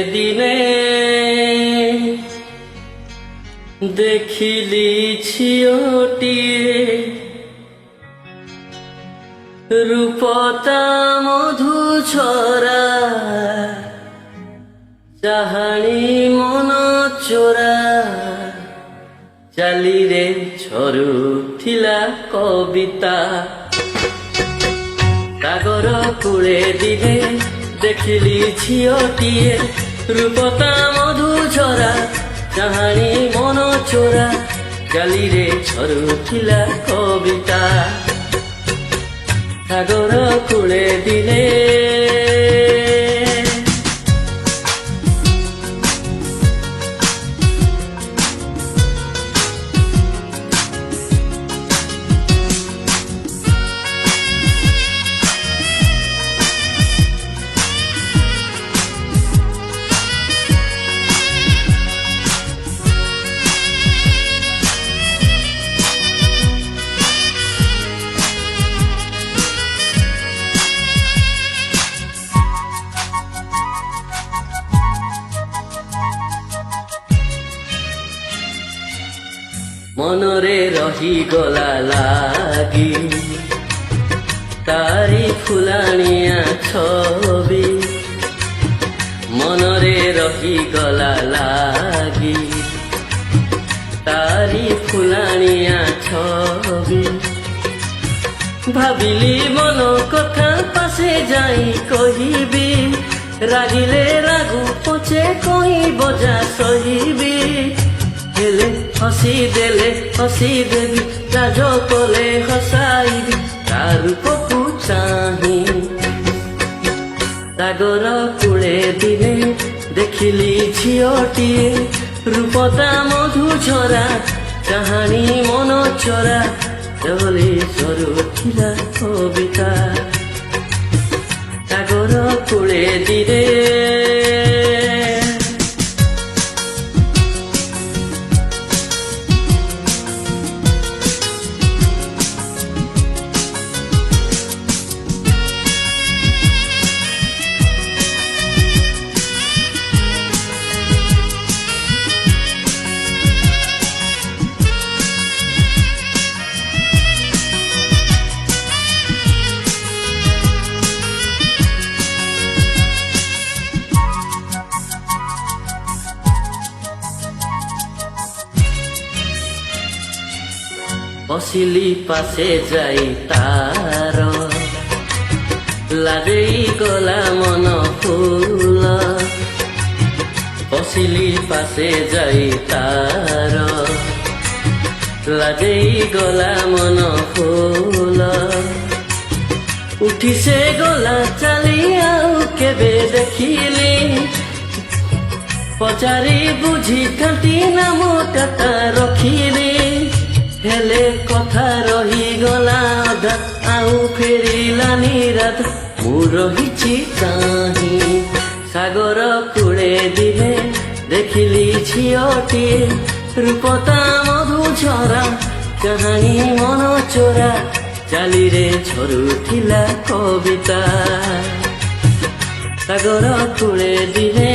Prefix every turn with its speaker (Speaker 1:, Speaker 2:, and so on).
Speaker 1: দিনে দেখিলি ঝিଅଟିଏ রূপতা মধু ছড়া চাহানি মন চোরা ଚାଲିରେ ଝରୁଥିଲା କବିତା ସାଗର କୂଳେ ଦିନେ ଦେଖିଲି ଝିଅଟିଏ ରୂପତା ମଧୁ ଝରା ଚାହାଣି ମନ ଚୋରା ଚାଲିରେ ଝରୁଥିଲା କବିତା ସାଗର କୂଳେ ଦିନେ মনরে রহিগলা লাগি তারি ফুলানিয়া ছবি মনরে রহিগলা লাগি তারি ফুলানিয়া ছবি ভাবিলি মন কথা পাশে যাই কহিবি রাগিলে রাগু পছে কহিব যা সহিবি হেলে হসি দেলে হসি দেবি লাজ কলে হসাইবি তার রূপକୁ চাহি সাগর কূଳେ দিনে ଦେଖିଲି ଝିଅଟିଏ ରୂପତା ମଧୁ ଝରା ଚାହାଣି ମନ ଚୋରା ଚାଲି ଝରୁଥିଲା କବିତା ସାଗର କୂଳେ ଦିନେ বসিলি পাশে যাই তার লাজেই গলা মন ফুল বসিলি পাশে যাই তার লাজেই গলা মন ফুল উঠি সে গলা চালি আউ কেবে দেখিলি পচারি বুঝি খাটি নামটা তা রখিলি হেলে কথা রহিগলা অধা আউ ফেরিলানি রাত মু রহিছি চাহি সাগর কূଳେ দিনে ଦେଖିଲି ଝିଅଟିଏ ରୂପତା ମଧୁ ଝରା ଚାହାଣି ମନ ଚୋରା ଚାଲିରେ ଝରୁଥିଲା କବିତା ସାଗର କୂଳେ ଦିନେ